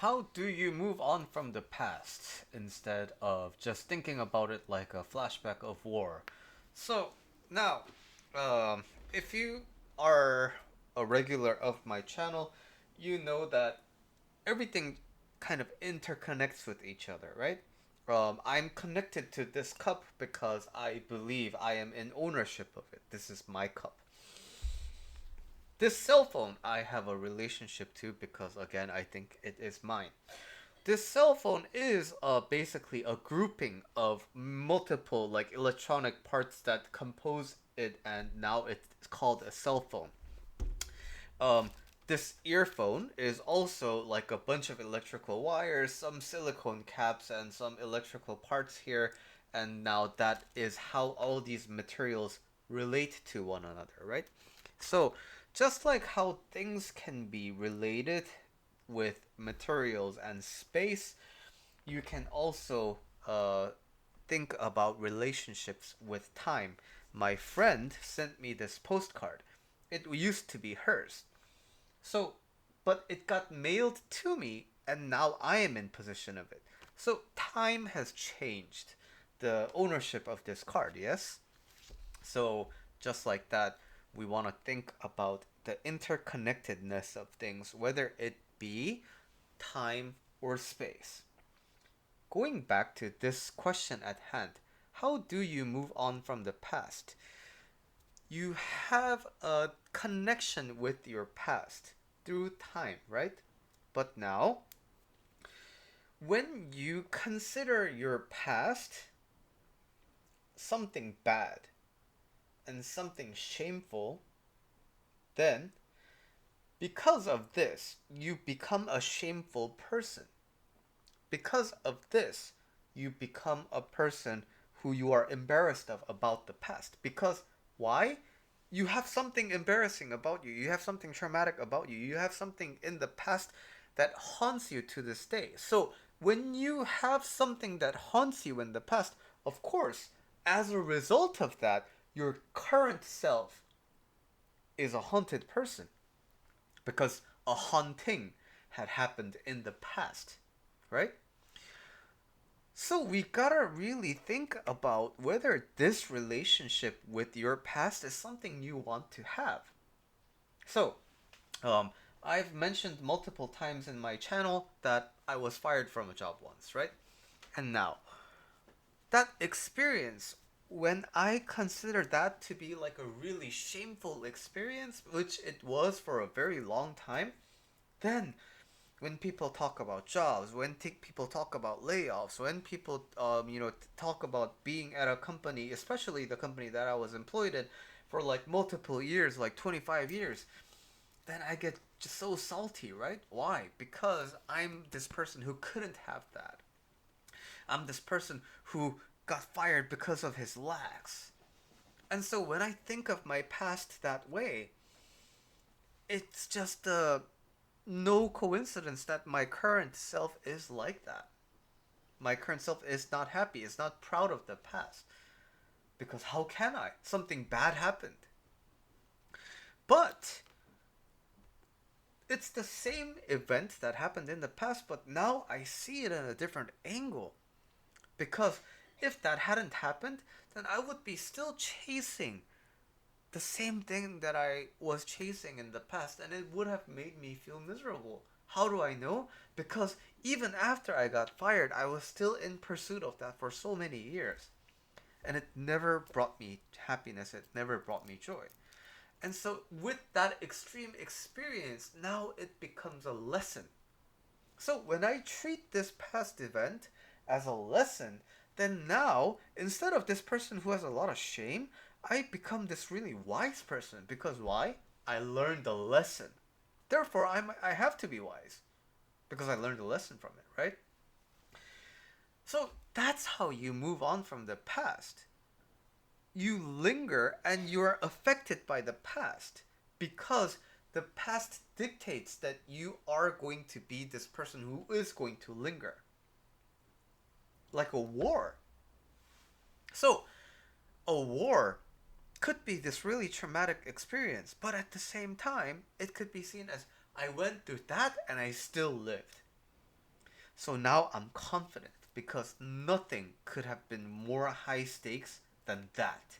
How do you move on from the past instead of just thinking about it like a flashback of war? So, now, um, if you are a regular of my channel, you know that everything kind of interconnects with each other, right? I'm connected to this cup because I believe I am in ownership of it. This is my cup. This cell phone I have a relationship to because, again, I think it is mine. This cell phone is basically a grouping of multiple like electronic parts that compose it, and now it's called a cell phone. Um, this earphone is also like a bunch of electrical wires, some silicone caps, and some electrical parts here, and now that is how all these materials relate to one another, right? So, just like how things can be related with materials and space, you can also think about relationships with time. My friend sent me this postcard. It used to be hers. So, but it got mailed to me, and now I am in possession of it. So, time has changed the ownership of this card, yes? So, just like that, we want to think about the interconnectedness of things, whether it be time or space. Going back to this question at hand, how do you move on from the past? You have a connection with your past through time, right? But now, when you consider your past something bad and something shameful, then because of this, you become a shameful person. Because of this, you become a person who you are embarrassed of about the past. Because why? You have something embarrassing about you. You have something traumatic about you. You have something in the past that haunts you to this day. So, when you have something that haunts you in the past, of course, as a result of that, your current self is a haunted person because a haunting had happened in the past, right? So we gotta really think about whether this relationship with your past is something you want to have. So, um, I've mentioned multiple times in my channel that I was fired from a job once, right? And now, that experience, when I consider that to be like a really shameful experience, which it was for a very long time, then when people talk about jobs, when people talk about layoffs, when people talk about being at a company, especially the company that I was employed in for like multiple years, like 25 years, then I get just so salty, right? Why? Because I'm this person who couldn't have that. I'm this person who got fired because of his lacks. And so when I think of my past that way, it's just no coincidence that my current self is like that. My current self is not happy, is not proud of the past. Because how can I? Something bad happened. But it's the same event that happened in the past, but now I see it in a different angle. Because if that hadn't happened, then I would be still chasing the same thing that I was chasing in the past, and it would have made me feel miserable. How do I know? Because even after I got fired, I was still in pursuit of that for so many years. And it never brought me happiness, it never brought me joy. And so, with that extreme experience, now it becomes a lesson. So, when I treat this past event as a lesson, then now, instead of this person who has a lot of shame, I become this really wise person. Because why? I learned a lesson. Therefore, I have to be wise because I learned a lesson from it, right? So that's how you move on from the past. You linger and you are affected by the past because the past dictates that you are going to be this person who is going to linger. Like a war. So, a war could be this really traumatic experience, but at the same time, it could be seen as I went through that and I still lived. So now I'm confident because nothing could have been more high stakes than that.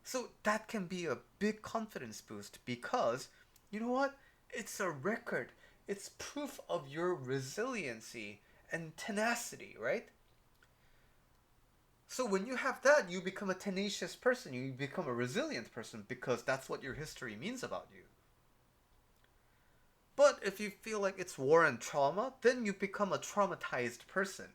So that can be a big confidence boost because, you know what? It's a record. It's proof of your resiliency and tenacity, right? So when you have that, you become a tenacious person. You become a resilient person because that's what your history means about you. But if you feel like it's war and trauma, then you become a traumatized person.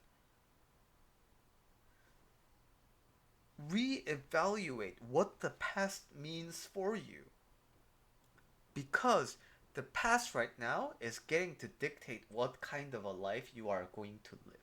Reevaluate what the past means for you because the past right now is getting to dictate what kind of a life you are going to live.